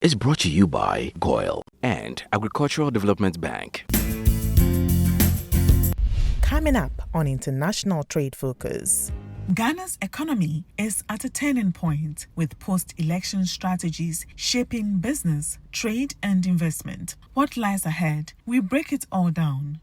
is brought to you by GOIL and Agricultural Development Bank. Coming up on International Trade Focus. Ghana's economy is at a turning point, with post-election strategies shaping business, trade and investment. What lies ahead? We break it all down.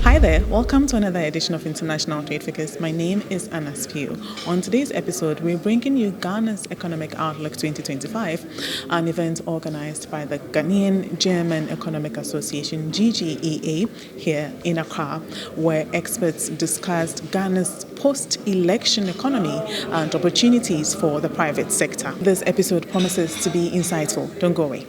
Hi there, welcome to another edition of International Trade Focus. My name is Anna Spew. On today's episode, we're bringing you Ghana's Economic Outlook 2025, an event organized by the Ghanaian German Economic Association, GGEA, here in Accra, where experts discussed Ghana's post-election economy and opportunities for the private sector. This episode promises to be insightful. Don't go away.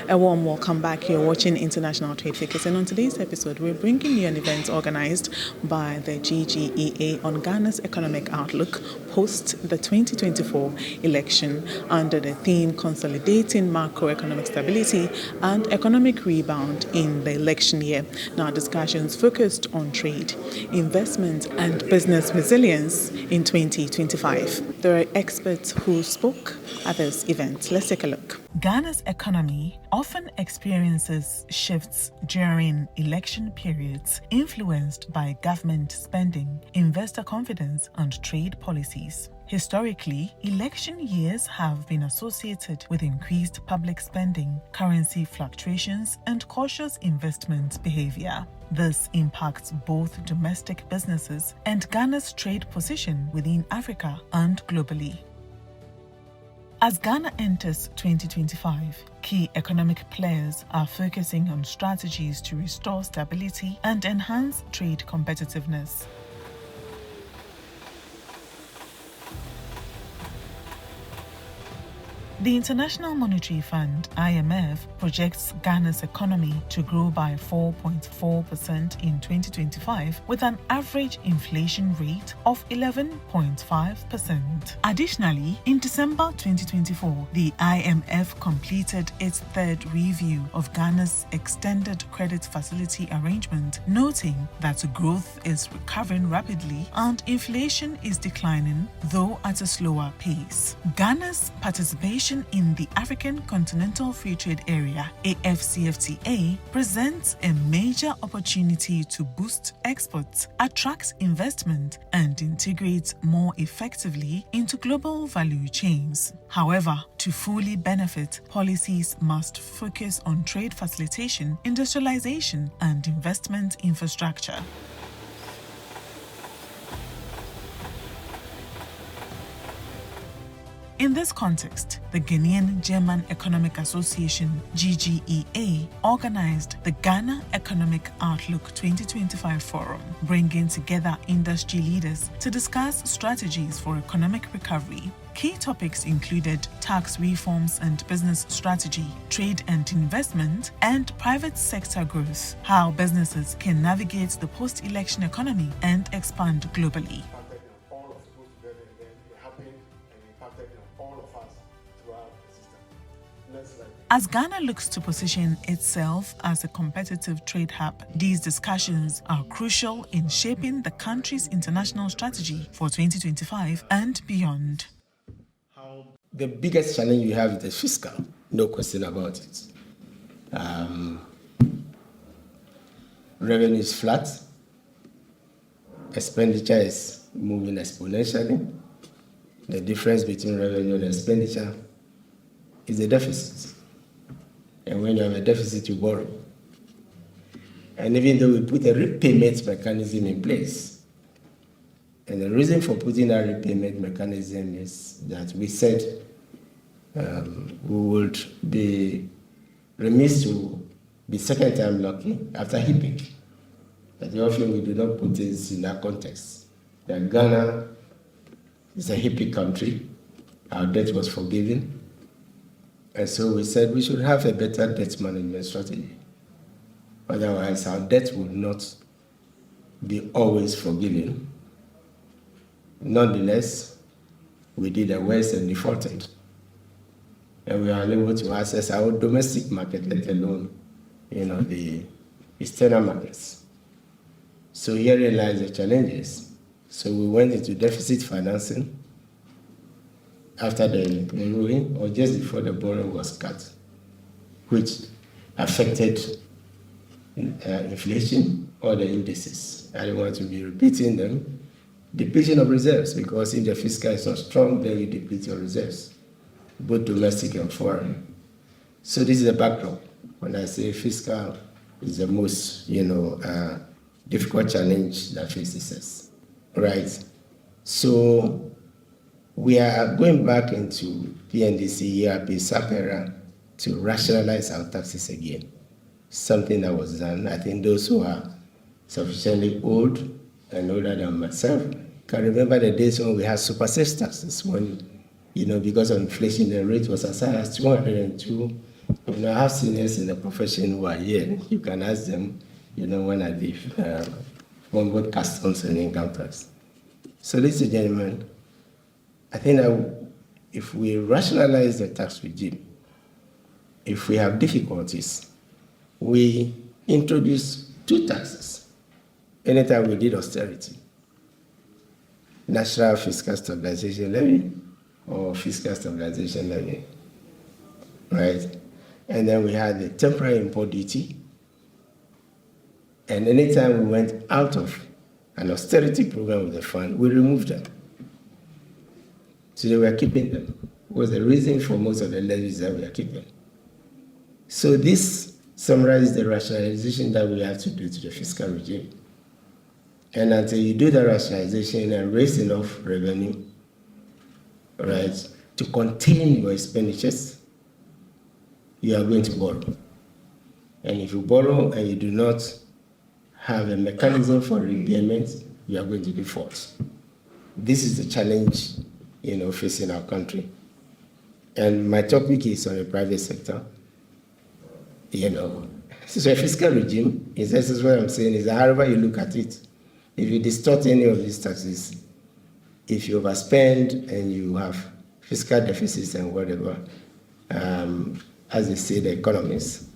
A warm welcome back. You're watching International Trade Focus, and on today's episode, we're bringing you an event organized by the GGEA on Ghana's economic outlook post the 2024 election under the theme Consolidating Macroeconomic Stability and Economic Rebound in the Election Year. Now, discussions focused on trade, investment, and business resilience in 2025. There are experts who spoke at this event. Let's take a look. Ghana's economy often experiences shifts during election periods influenced by government spending, investor confidence, and trade policies. Historically, election years have been associated with increased public spending, currency fluctuations, and cautious investment behavior. This impacts both domestic businesses and Ghana's trade position within Africa and globally. As Ghana enters 2025, key economic players are focusing on strategies to restore stability and enhance trade competitiveness. The International Monetary Fund, IMF, projects Ghana's economy to grow by 4.4% in 2025 with an average inflation rate of 11.5%. Additionally, in December 2024, the IMF completed its third review of Ghana's extended credit facility arrangement, noting that growth is recovering rapidly and inflation is declining, though at a slower pace. Ghana's participation in the African Continental Free Trade Area, AfCFTA, presents a major opportunity to boost exports, attract investment, and integrate more effectively into global value chains. However, to fully benefit, policies must focus on trade facilitation, industrialization, and investment infrastructure. In this context, the Ghanaian German Economic Association, GGEA, organized the Ghana Economic Outlook 2025 Forum, bringing together industry leaders to discuss strategies for economic recovery. Key topics included tax reforms and business strategy, trade and investment, and private sector growth, how businesses can navigate the post-election economy and expand globally. As Ghana looks to position itself as a competitive trade hub, these discussions are crucial in shaping the country's international strategy for 2025 and beyond. The biggest challenge you have is the fiscal, no question about it. Revenue is flat, expenditure is moving exponentially. The difference between revenue and expenditure is the deficit. And when you have a deficit, you borrow. And even though we put a repayment mechanism in place, and the reason for putting that repayment mechanism is that we said we would be remiss to be second time lucky after HIPC. But often we do not put this in that context. That Ghana is a HIPC country, our debt was forgiven. And so we said we should have a better debt management strategy. Otherwise, our debt would not be always forgiven. Nonetheless, we did the worst and defaulted. And we are unable to access our domestic market, let alone, the external markets. So herein lies the challenges. So we went into deficit financing. after the ruin or just before the borrowing was cut, which affected inflation or the indices. I don't want to be repeating them. Depletion of reserves, because if the fiscal is not strong, then you deplete your reserves, both domestic and foreign. So this is the backdrop. When I say fiscal is the most, difficult challenge that faces us, right? So we are going back into PNDC, ERP, SAP era to rationalize our taxes again. Something that was done. I think those who are sufficiently old and older than myself can remember the days when we had super sales taxes, when, because of inflation, the rate was as high as 202. I have seniors in the profession who are here. You can ask them, when I leave, from both customs and income tax. So, ladies and gentlemen, I think that if we rationalize the tax regime, if we have difficulties, we introduce two taxes anytime we did austerity: National Fiscal Stabilization Levy or Fiscal Stabilization Levy, right? And then we had the temporary import duty. And anytime we went out of an austerity program with the fund, we removed them. So they were keeping them. It was the reason for most of the levies that we are keeping. So this summarizes the rationalization that we have to do to the fiscal regime. And until you do the rationalization and raise enough revenue, right, to contain your expenditures, you are going to borrow. And if you borrow and you do not have a mechanism for repayment, you are going to default. This is the challenge, facing our country. And my topic is on the private sector. So a fiscal regime, this is what I'm saying, is that however you look at it, if you distort any of these taxes, if you overspend and you have fiscal deficits and whatever, as they say, the economists,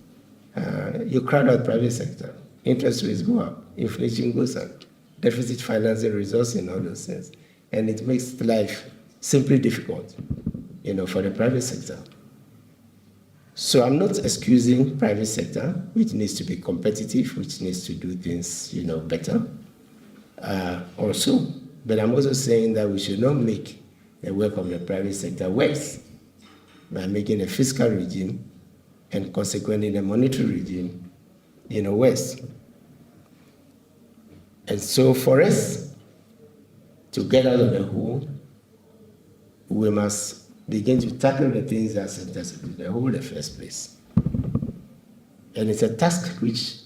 you crowd out private sector. Interest rates go up, inflation goes up, deficit financing results in all those things. And it makes life simply difficult, for the private sector. So I'm not excusing private sector, which needs to be competitive, which needs to do things, better, also. But I'm also saying that we should not make the work of the private sector worse by making a fiscal regime and consequently the monetary regime, worse. And so for us to get out of the hole, we must begin to tackle the things that set us into the hole in the first place. And it's a task which,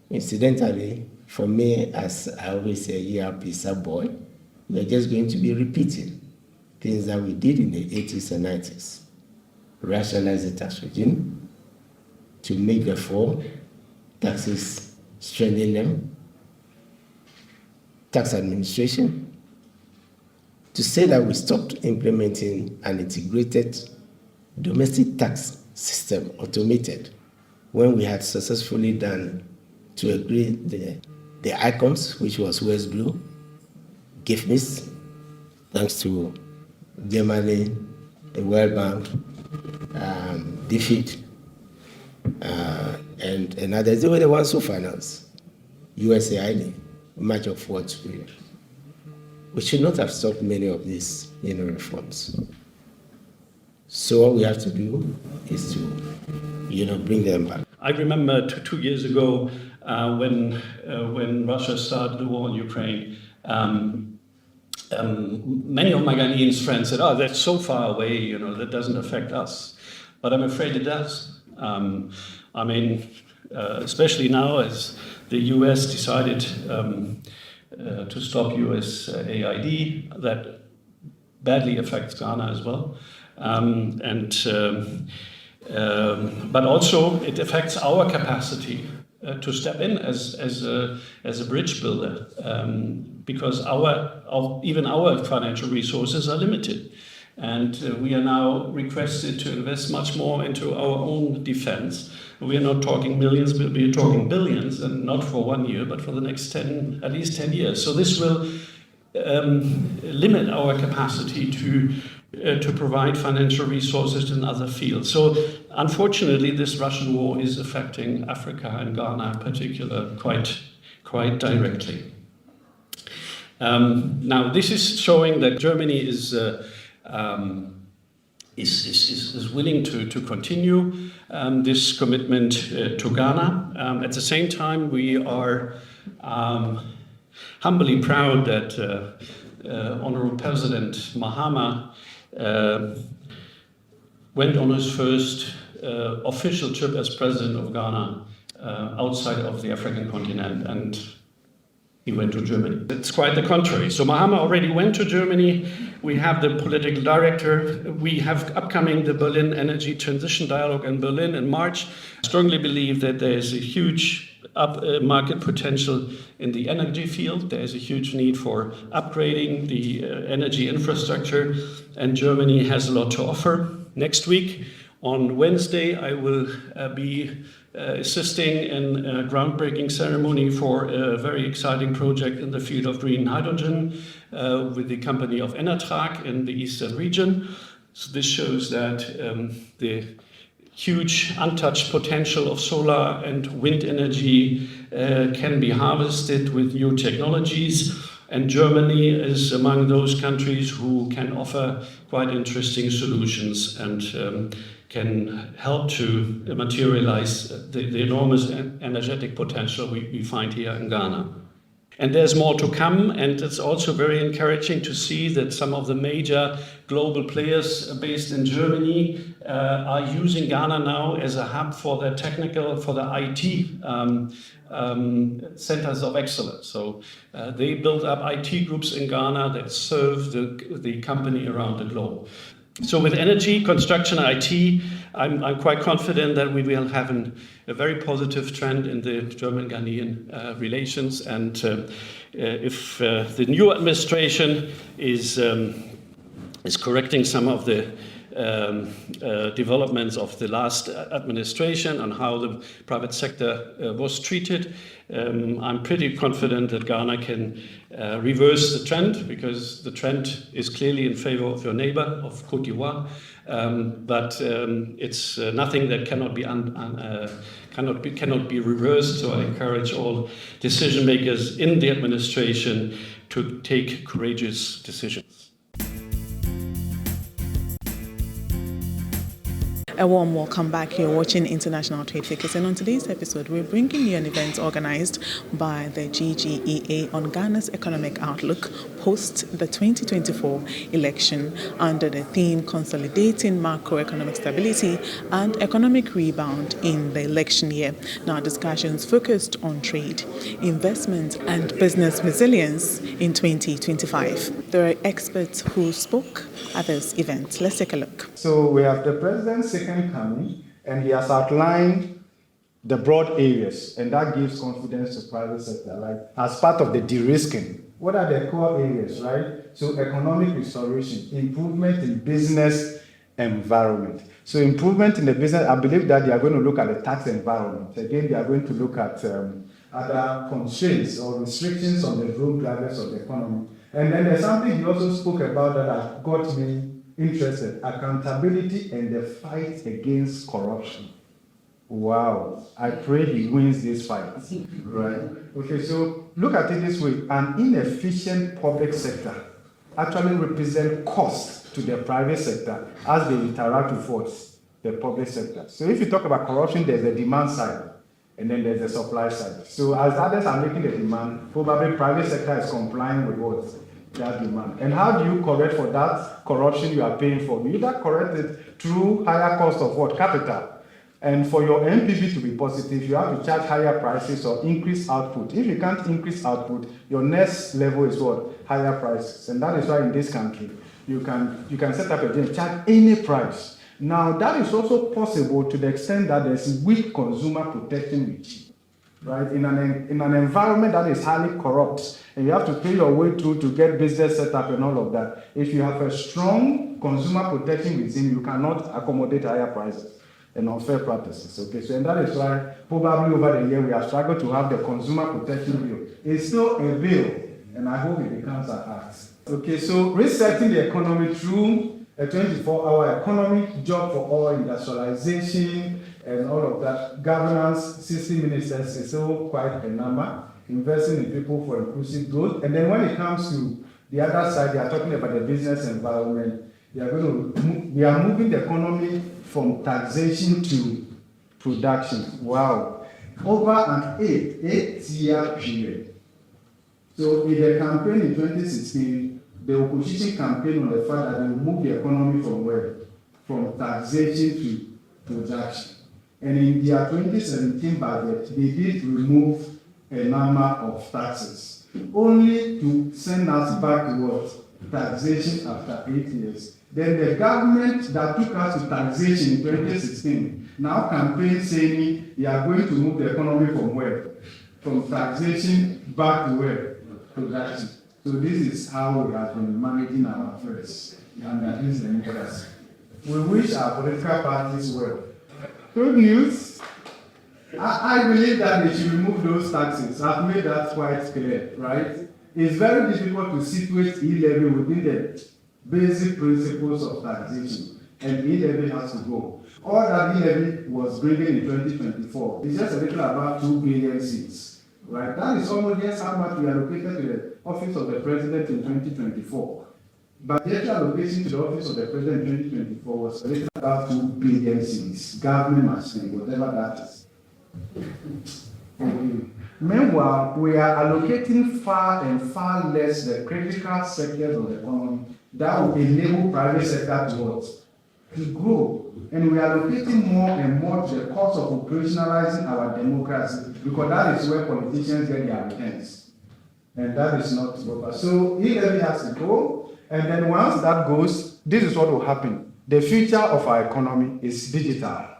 incidentally, for me, as I always say, ERP sub-boy, we're just going to be repeating things that we did in the 80s and 90s. Rationalize the tax regime, to make the four taxes, strengthen them, tax administration, to say that we stopped implementing an integrated domestic tax system, automated, when we had successfully done to agree the ICOMS, which was West Blue, GIFMIS, thanks to Germany, the World Bank, DFID, and others. They were the ones who financed USAID, much of what we should not have stopped many of these reforms. So what we have to do is to bring them back. I remember 2 years ago when Russia started the war in Ukraine, many of my Ghanaian friends said, "Oh, that's so far away, that doesn't affect us." But I'm afraid it does. Especially now as the US decided to stop USAID, that badly affects Ghana as well. But also it affects our capacity to step in as a bridge builder, because even our financial resources are limited. And we are now requested to invest much more into our own defense. We are not talking millions, but we are talking billions, and not for 1 year, but for the next at least 10 years. So this will limit our capacity to to provide financial resources in other fields. So unfortunately, this Russian war is affecting Africa and Ghana in particular quite directly. Now, this is showing that Germany is willing to continue this commitment to Ghana. At the same time, we are humbly proud that Honorable President Mahama went on his first official trip as president of Ghana outside of the African continent, and he went to Germany. It's quite the contrary. So Mahama already went to Germany. We have the political director. We have upcoming the Berlin Energy Transition Dialogue in Berlin in March. I strongly believe that there is a huge market potential in the energy field. There is a huge need for upgrading the energy infrastructure, and Germany has a lot to offer. Next week, on Wednesday, I will be assisting in a groundbreaking ceremony for a very exciting project in the field of green hydrogen with the company of Enatrag in the eastern region. So this shows that the huge untouched potential of solar and wind energy can be harvested with new technologies. And Germany is among those countries who can offer quite interesting solutions and can help to materialize the enormous energetic potential we find here in Ghana. And there's more to come, and it's also very encouraging to see that some of the major global players based in Germany are using Ghana now as a hub for their IT centers of excellence. So they build up IT groups in Ghana that serve the company around the globe. So with energy, construction, IT, I'm quite confident that we will have a very positive trend in the German-Ghanaian relations. And if the new administration is correcting some of the developments of the last administration on how the private sector was treated, I'm pretty confident that Ghana can reverse the trend, because the trend is clearly in favor of your neighbor, of Côte d'Ivoire. But it's nothing that cannot be reversed. So I encourage all decision makers in the administration to take courageous decisions. A warm welcome back. You're watching International Trade Focus, and on today's episode, we're bringing you an event organized by the GGEA on Ghana's economic outlook post the 2024 election under the theme Consolidating Macroeconomic Stability and Economic Rebound in the Election Year. Now, discussions focused on trade, investment, and business resilience in 2025. There are experts who spoke at this event. Let's take a look. So we have the president's second coming, and he has outlined the broad areas, and that gives confidence to private sector, like as part of the de-risking. What are the core areas, right? So economic restoration, improvement in business environment. So improvement in the business, I believe that they are going to look at the tax environment. Again, they are going to look at other constraints or restrictions on the road drivers of the economy. And then there's something he also spoke about that got me interested: accountability and the fight against corruption. Wow, I pray he wins this fight, right? Okay, so look at it this way: an inefficient public sector actually represents cost to the private sector as they interact with what? The public sector. So if you talk about corruption, there's a demand side, and then there's the supply side. So as others are making the demand, probably private sector is complying with what? That demand. And how do you correct for that corruption you are paying for? You either correct it through higher cost of what? Capital. And for your NPV to be positive, you have to charge higher prices or increase output. If you can't increase output, your next level is what? Higher prices. And that is why in this country, you can set up a deal and charge any price. Now, that is also possible to the extent that there's weak consumer protection regime. Right? In an environment that is highly corrupt, and you have to pay your way through to get business set up and all of that. If you have a strong consumer protection regime, you cannot accommodate higher prices and unfair practices. Okay, so and that is why probably over the year we have struggled to have the consumer protection bill. It's still a bill, and I hope it becomes an act. Okay, so resetting the economy through a 24-hour economy, job for all, industrialization, and all of that. Governance, 60 ministers is still quite a number. Investing in people for inclusive growth. And then when it comes to the other side, they are talking about the business environment. We are moving the economy from taxation to production. Wow. Over an eight-year period. So in the campaign in 2016, the opposition campaigned on the fact that they will move the economy from where? From taxation to production. And in their 2017 budget, they did remove a number of taxes, only to send us back to what? Taxation after 8 years. Then the government that took us to taxation in 2016 now campaigns saying they are going to move the economy from where? From taxation back to where? Production. So this is how we have been managing our affairs under this democracy. We wish our political parties well. Good news. I believe that they should remove those taxes. I've made that quite clear, right? It's very difficult to situate e-levy within the basic principles of taxation, and e-levy has to go. All that e-levy was bringing in 2024 is just a little about 2 billion seats, right? That is almost just how much we allocated to the office of the president in 2024. But the actual allocation to the office of the president in 2024 was a little about 2 billion seats, government machine, whatever that is. Meanwhile, we are allocating far and far less the critical sectors of the economy that will enable private sector to grow. And we are allocating more and more to the cost of operationalizing our democracy, because that is where politicians get their returns. And that is not proper. So e-levy has to go, and then once that goes, this is what will happen. The future of our economy is digital.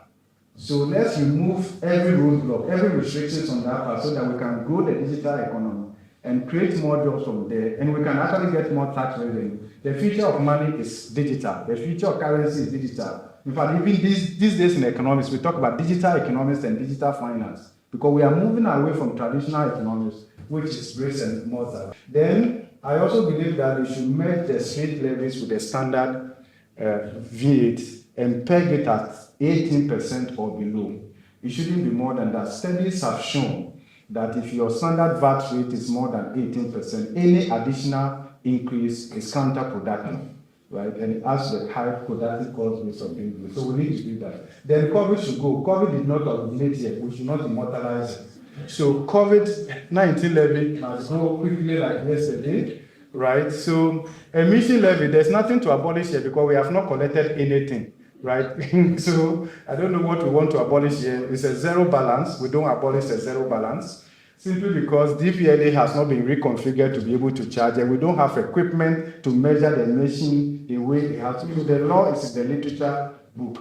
So let's remove every roadblock, every restrictions on that part so that we can grow the digital economy and create more jobs from there, and we can actually get more tax revenue. The future of money is digital. The future of currency is digital. In fact, even these days in economics, we talk about digital economics and digital finance, because we are moving away from traditional economics, which is bricks and mortar. Then I also believe that we should merge the state levies with the standard V8 and peg it at 18% or below. It shouldn't be more than that. Studies have shown that if your standard VAT rate is more than 18%, any additional increase is counterproductive, right? And it adds to the high productive cost base of doing it. So we need to do that. Then COVID should go. COVID did not originate yet. We should not immortalize it. So COVID-19 levy must go quickly like yesterday, right? So emission levy, there's nothing to abolish here because we have not collected anything. Right? So I don't know what we want to abolish here. It's a zero balance. We don't abolish a zero balance simply because DPLA has not been reconfigured to be able to charge, and we don't have equipment to measure the emission the way it has to be. The law is in the literature book.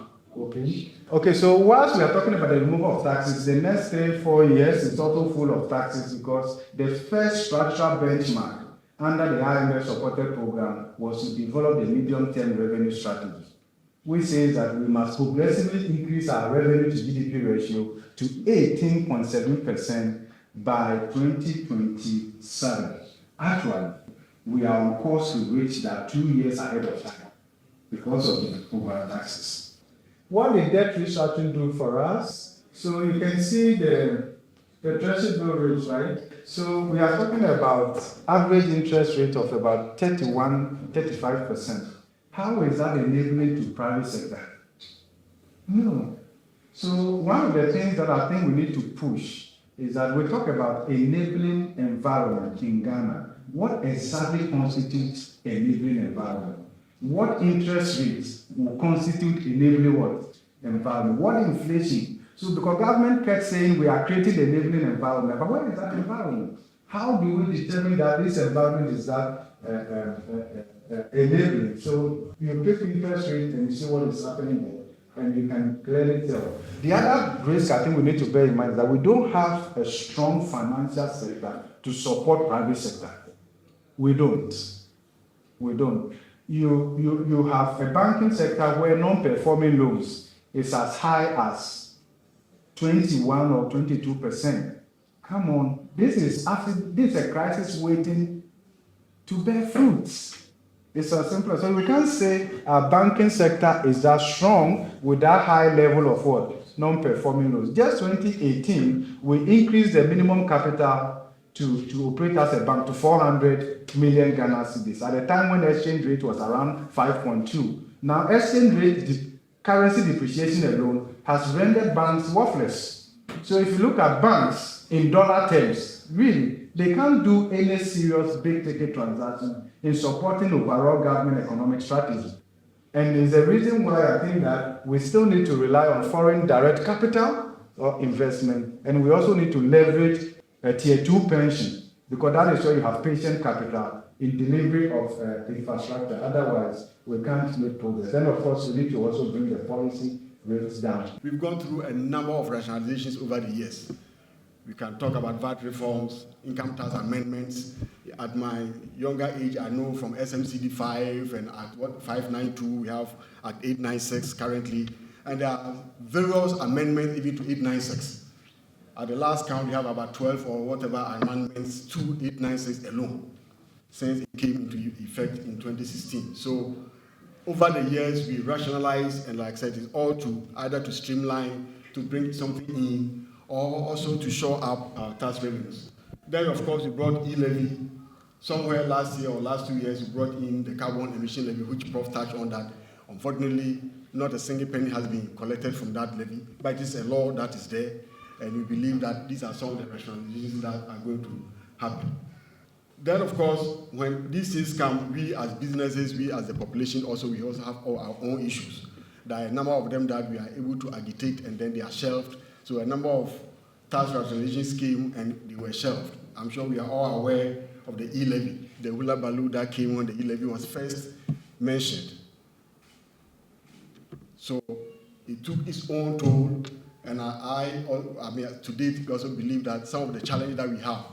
Okay, so whilst we are talking about the removal of taxes, the next 3-4 years is also full of taxes because the first structural benchmark under the IMF supported program was to develop the medium-term revenue strategy, which says that we must progressively increase our revenue to GDP ratio to 18.7% by 2027. Actually, we are on course to reach that 2 years ahead of time because of the over taxes. What did debt restructuring do for us? So you can see the treasury bill rates, right? So we are talking about average interest rate of about 35%. How is that enabling to private sector? No. So one of the things that I think we need to push is that we talk about enabling environment in Ghana. What exactly constitutes enabling environment? What interest rates will constitute enabling what? Environment. What inflation? So because government kept saying we are creating enabling environment, but what is that environment? How do we determine that this environment is that enabling? So you pick interest rate and you see what is happening there, and you can clearly tell. The other risk I think we need to bear in mind is that we don't have a strong financial sector to support private sector. We don't. You have a banking sector where non-performing loans is as high as 21 or 22%. Come on, this is a crisis waiting to bear fruits. It's as simple as so. We can't say our banking sector is that strong with that high level of what? Non-performing loans. Just 2018, we increased the minimum capital to operate as a bank to 400 million Ghana cedis at a time when the exchange rate was around 5.2. Now, exchange rate currency depreciation alone has rendered banks worthless. So if you look at banks in dollar terms, really, they can't do any serious big-ticket transaction in supporting overall government economic strategy. And there's a reason why I think that we still need to rely on foreign direct capital or investment, and we also need to leverage a tier 2 pension, because that is where you have patient capital in delivery of infrastructure. Otherwise, we can't make progress. And of course, we need to also bring the policy rates down. We've gone through a number of rationalizations over the years. We can talk about VAT reforms, income tax amendments. At my younger age, I know from SMCD 5 and at 592, we have at 896 currently. And there are various amendments even to 896. At the last count, we have about 12 or whatever amendments to 896 alone, since it came into effect in 2016. So over the years, we rationalized, and like I said, it's all to either to streamline, to bring something in, or also to shore up our tax revenues. Then, of course, we brought e-levy. Somewhere last year or last 2 years, we brought in the carbon emission levy, which Prof touched on that. Unfortunately, not a single penny has been collected from that levy, but it is a law that is there, and we believe that these are some of the rationalizations that are going to happen. Then, of course, when these things come, we as businesses, we as the population, we also have all our own issues. There are a number of them that we are able to agitate, and then they are shelved. So a number of tax rationalization schemes, and they were shelved. I'm sure we are all aware of the e-levy, the hula baloo that came when the e-levy was first mentioned. So it took its own toll, and I mean, to date, we also believe that some of the challenges that we have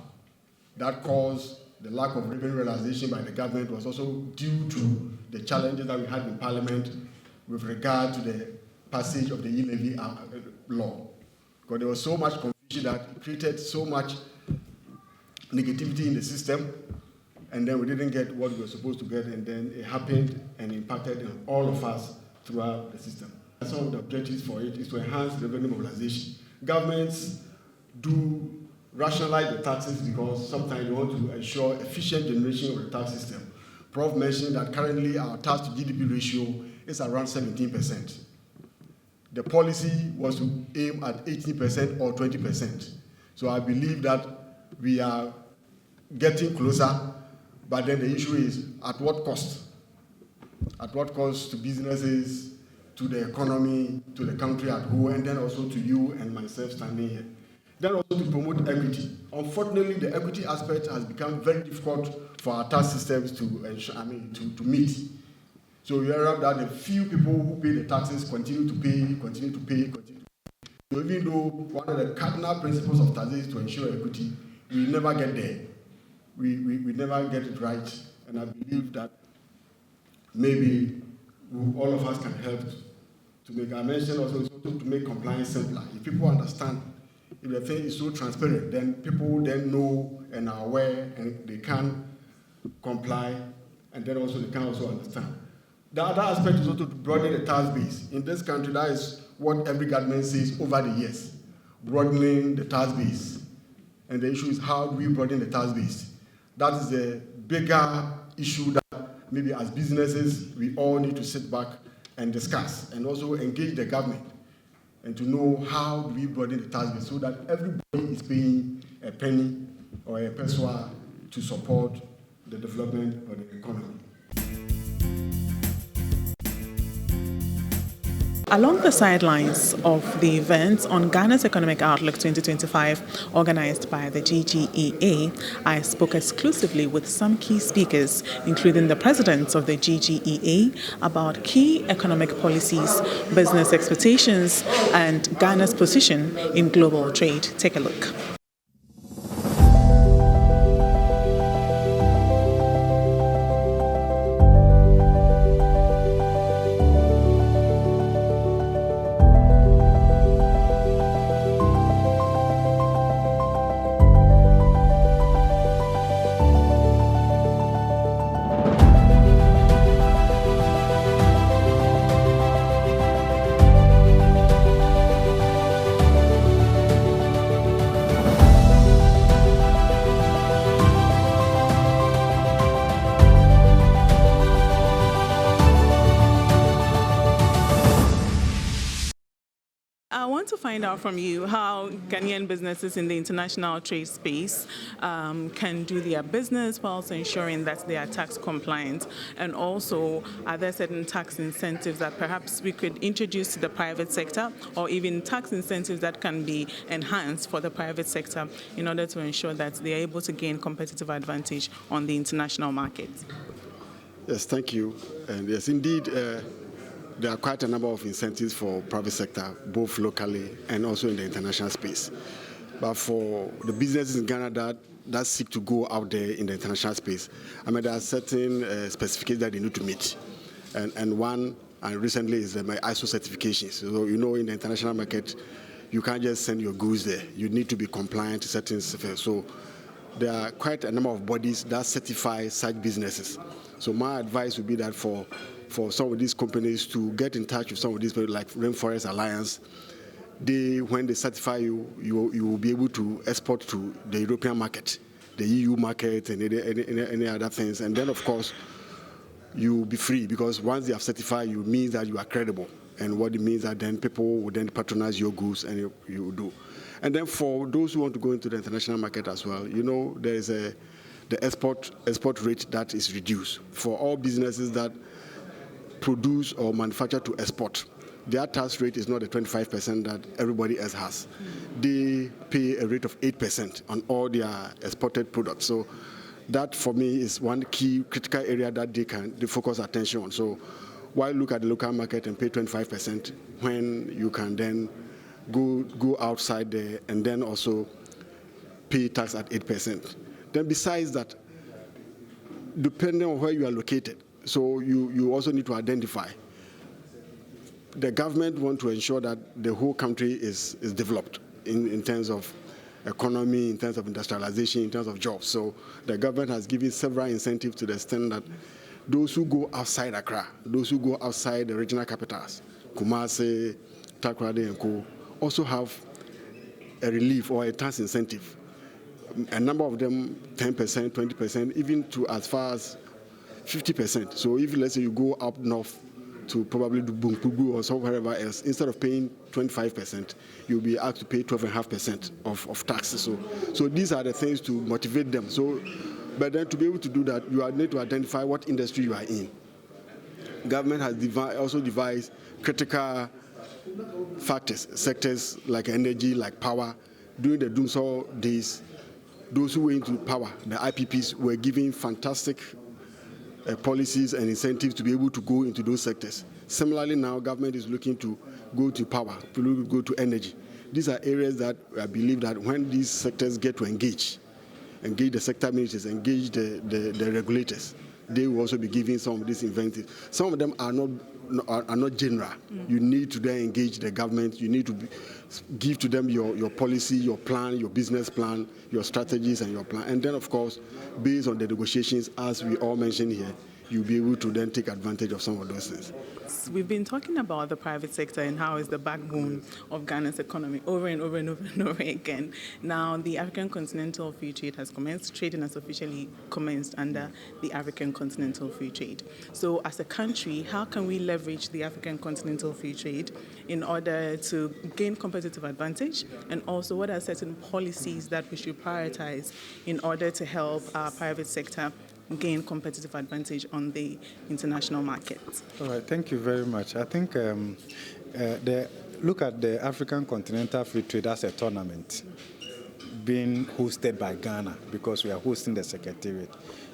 that caused the lack of revenue realization by the government was also due to the challenges that we had in Parliament with regard to the passage of the e-levy law. Because there was so much confusion that it created so much negativity in the system, and then we didn't get what we were supposed to get, and then it happened and impacted on all of us throughout the system. Some of the objectives for it is to enhance revenue mobilization. Governments do rationalize the taxes because sometimes they want to ensure efficient generation of the tax system. Prof mentioned that currently our tax to GDP ratio is around 17%. The policy was to aim at 18% or 20%. So I believe that we are getting closer, but then the issue is at what cost? At what cost to businesses, to the economy, to the country at whole, and then also to you and myself standing here. Then also to promote equity. Unfortunately, the equity aspect has become very difficult for our tax systems to meet. So you hear that the few people who pay the taxes continue to pay. So even though one of the cardinal principles of taxes is to ensure equity, we never get there. We never get it right. And I believe that maybe all of us can help to make, I mentioned also to make compliance simpler. If people understand, if the thing is so transparent, then people then know and are aware and they can comply, and then also they can also understand. The other aspect is also to broaden the tax base. In this country, that is what every government says over the years, broadening the tax base. And the issue is how do we broaden the tax base? That is a bigger issue that maybe as businesses, we all need to sit back and discuss and also engage the government and to know how do we broaden the tax base so that everybody is paying a penny or a peso to support the development of the economy. Along the sidelines of the events on Ghana's Economic Outlook 2025, organized by the GGEA, I spoke exclusively with some key speakers, including the presidents of the GGEA, about key economic policies, business expectations, and Ghana's position in global trade. Take a look. I want to find out from you how Ghanaian businesses in the international trade space can do their business whilst ensuring that they are tax compliant. And also, are there certain tax incentives that perhaps we could introduce to the private sector, or even tax incentives that can be enhanced for the private sector in order to ensure that they are able to gain competitive advantage on the international market? Yes, thank you. And yes, indeed, there are quite a number of incentives for private sector, both locally and also in the international space. But for the businesses in Ghana that seek to go out there in the international space, I mean, there are certain specifications that they need to meet. And one, and recently, is the ISO certifications. So, you know, in the international market, you can't just send your goods there. You need to be compliant to certain spheres. So there are quite a number of bodies that certify such businesses. So my advice would be that for some of these companies to get in touch with some of these people like Rainforest Alliance, when they certify you, you will be able to export to the European market, the EU market, and any other things. And then, of course, you will be free, because once they have certified you, it means that you are credible. And what it means that then people will then patronize your goods, and you will do. And then for those who want to go into the international market as well, you know, there is the export rate that is reduced for all businesses that produce or manufacture to export. Their tax rate is not the 25% that everybody else has. They pay a rate of 8% on all their exported products. So that, for me, is one key critical area that they focus attention on. So why look at the local market and pay 25% when you can then go outside there and then also pay tax at 8%? Then besides that, depending on where you are located, so you also need to identify. The government wants to ensure that the whole country is developed in terms of economy, in terms of industrialization, in terms of jobs. So the government has given several incentives to the extent that those who go outside Accra, those who go outside the regional capitals, Kumasi, Takoradi and Co., also have a relief or a tax incentive. A number of them 10%, 20%, even to as far as 50%. So if, let's say, you go up north to probably do Bunkugu or wherever else, instead of paying 25%, you'll be asked to pay 12.5% of taxes. So these are the things to motivate them. So, but then to be able to do that, you need to identify what industry you are in. Government has also devised critical sectors like energy, like power. During the Doomsday days, those who were into power, the IPPs, were giving fantastic policies and incentives to be able to go into those sectors. Similarly, now government is looking to go to power, to go to energy. These are areas that I believe that when these sectors get to engage the sector ministers, engage the regulators, they will also be giving some of these incentives. Some of them are not general. You need to then engage the government. You need to give to them your policy, your plan, your business plan, your strategies and your plan. And then, of course, based on the negotiations, as we all mentioned here, you'll be able to then take advantage of some of those things. We've been talking about the private sector and how it's the backbone of Ghana's economy over and over and over and over again. Now, the African Continental Free Trade has commenced. Trading has officially commenced under the African Continental Free Trade. So, as a country, how can we leverage the African Continental Free Trade in order to gain competitive advantage? And also, what are certain policies that we should prioritize in order to help our private sector gain competitive advantage on the international market? All right, thank you very much. I think look at the African Continental Free Trade as a tournament being hosted by Ghana, because we are hosting the Secretariat.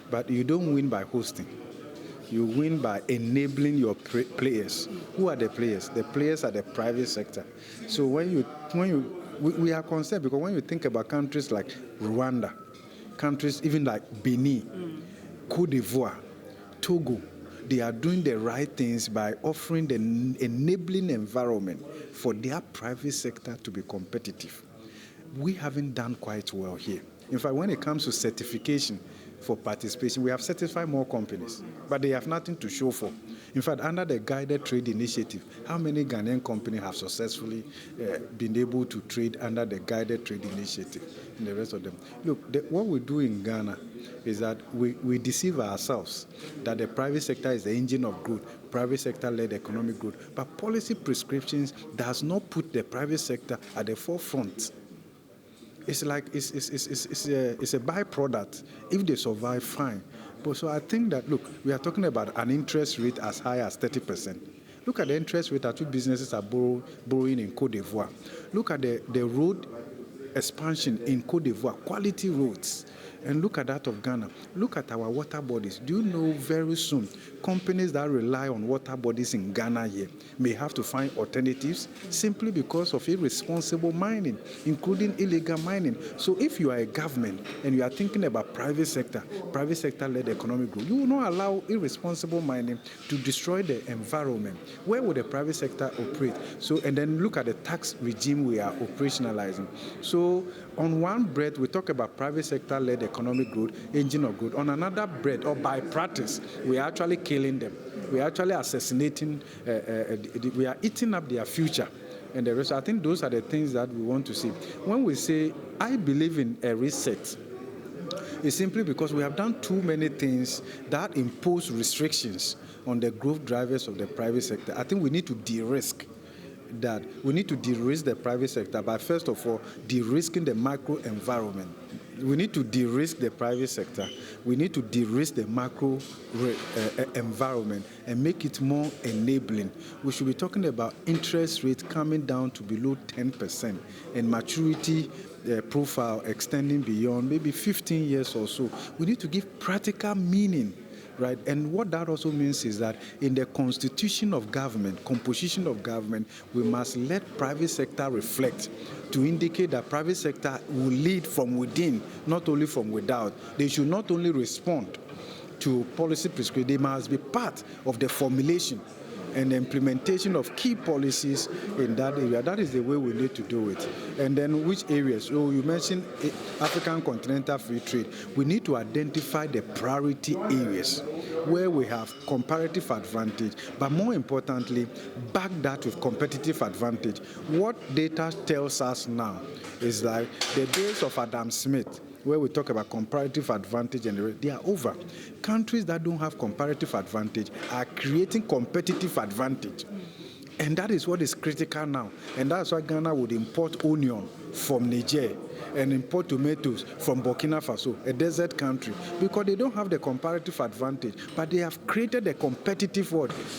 But you don't win by hosting. You win by enabling your players. Who are the players? The players are the private sector. So we are concerned, because when you think about countries like Rwanda, countries even like Benin, Côte d'Ivoire, Togo, they are doing the right things by offering the enabling environment for their private sector to be competitive. We haven't done quite well here. In fact, when it comes to certification for participation, we have certified more companies, but they have nothing to show for. In fact, under the Guided Trade Initiative, how many Ghanaian companies have successfully been able to trade under the Guided Trade Initiative and the rest of them? Look, what we do in Ghana is that we deceive ourselves that the private sector is the engine of growth, private sector-led economic growth. But policy prescriptions does not put the private sector at the forefront. It's like it's a byproduct. If they survive, fine. But so I think that, look, we are talking about an interest rate as high as 30%. Look at the interest rate at which businesses are borrowing in Côte d'Ivoire. Look at the road expansion in Côte d'Ivoire, quality roads. And look at that of Ghana. Look at our water bodies. Do you know very soon companies that rely on water bodies in Ghana here may have to find alternatives simply because of irresponsible mining, including illegal mining. So if you are a government and you are thinking about private sector-led economic growth, you will not allow irresponsible mining to destroy the environment. Where would the private sector operate? So, and then look at the tax regime we are operationalizing. So on one breath, we talk about private sector-led economic growth, engine of growth. On another breath, or by practice, we are actually killing them. We are actually assassinating, we are eating up their future. And the rest, I think those are the things that we want to see. When we say, I believe in a reset, it's simply because we have done too many things that impose restrictions on the growth drivers of the private sector. I think we need to de-risk that. We need to de-risk the private sector by, first of all, de-risking the macro environment. We need to de-risk the private sector. We need to de-risk the macro environment and make it more enabling. We should be talking about interest rates coming down to below 10% and maturity profile extending beyond maybe 15 years or so. We need to give practical meaning, right? And what that also means is that in the constitution of government, composition of government, we must let private sector reflect to indicate that private sector will lead from within, not only from without. They should not only respond to policy prescription, they must be part of the formulation and the implementation of key policies in that area. That is the way we need to do it. And then which areas? So you mentioned African Continental Free Trade. We need to identify the priority areas where we have comparative advantage, but more importantly, back that with competitive advantage. What data tells us now is that the days of Adam Smith, where we talk about comparative advantage, and they are over. Countries that don't have comparative advantage are creating competitive advantage. And that is what is critical now. And that's why Ghana would import onion from Niger and import tomatoes from Burkina Faso, a desert country, because they don't have the comparative advantage, but they have created a competitive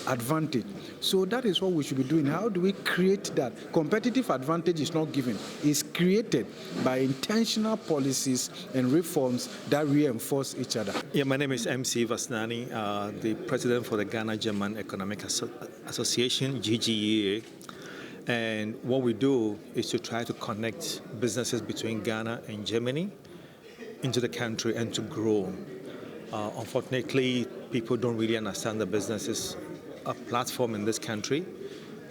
advantage. So that is what we should be doing. How do we create that? Competitive advantage is not given. It's created by intentional policies and reforms that reinforce each other. Yeah, my name is MC Vasnani, the president for the Ghana-German Economic Association, GGEA. And what we do is to try to connect businesses between Ghana and Germany into the country and to grow. Unfortunately, people don't really understand the businesses a platform in this country,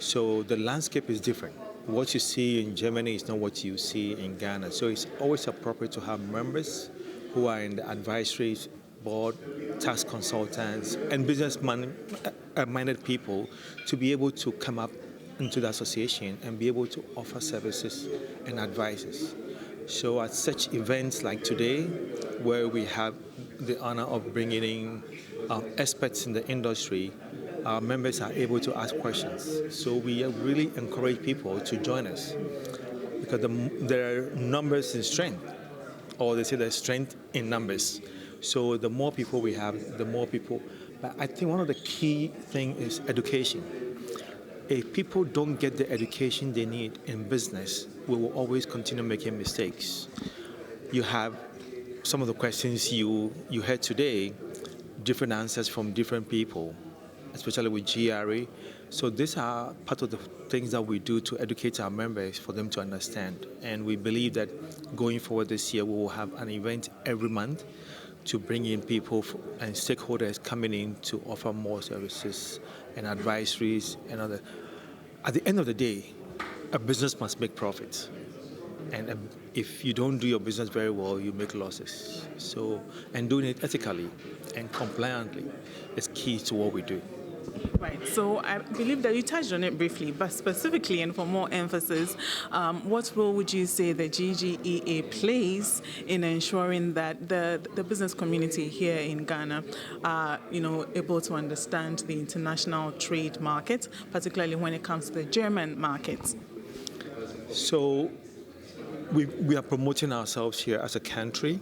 so the landscape is different. What you see in Germany is not what you see in Ghana. So it's always appropriate to have members who are in the advisory board, tax consultants, and business-minded people to be able to come up into the association and be able to offer services and advices. So at such events like today, where we have the honor of bringing in experts in the industry, our members are able to ask questions. So we really encourage people to join us because there are numbers in strength, or they say there's strength in numbers. So the more people we have, the more people. But I think one of the key things is education. If people don't get the education they need in business, we will always continue making mistakes. You have some of the questions you heard today, different answers from different people, especially with GRA. So these are part of the things that we do to educate our members for them to understand. And we believe that going forward this year, we will have an event every month to bring in people and stakeholders coming in to offer more services and advisories and other. At the end of the day, a business must make profits. And if you don't do your business very well, you make losses. So, and doing it ethically and compliantly is key to what we do. Right. So I believe that you touched on it briefly, but specifically and for more emphasis, what role would you say the GGEA plays in ensuring that the business community here in Ghana are, able to understand the international trade market, particularly when it comes to the German market? So we are promoting ourselves here as a country,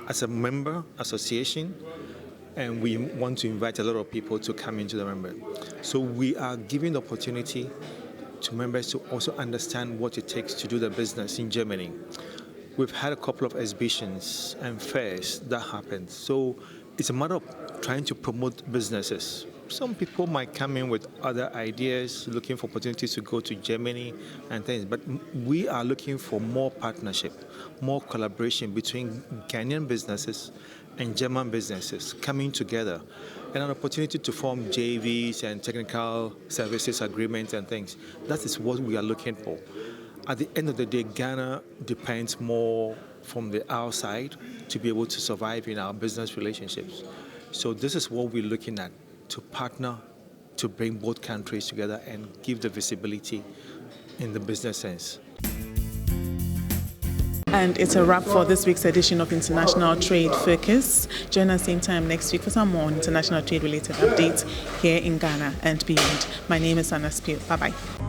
as a member association, and we want to invite a lot of people to come into the member. So we are giving the opportunity to members to also understand what it takes to do the business in Germany. We've had a couple of exhibitions and fairs that happened. So it's a matter of trying to promote businesses. Some people might come in with other ideas, looking for opportunities to go to Germany and things, but we are looking for more partnership, more collaboration between Ghanaian businesses and German businesses coming together, and an opportunity to form JVs and technical services agreements and things. That is what we are looking for. At the end of the day, Ghana depends more from the outside to be able to survive in our business relationships. So this is what we're looking at, to partner, to bring both countries together and give the visibility in the business sense. And it's a wrap for this week's edition of International Trade Focus. Join us same time next week for some more international trade-related updates here in Ghana and beyond. My name is Anna Spiel. Bye-bye.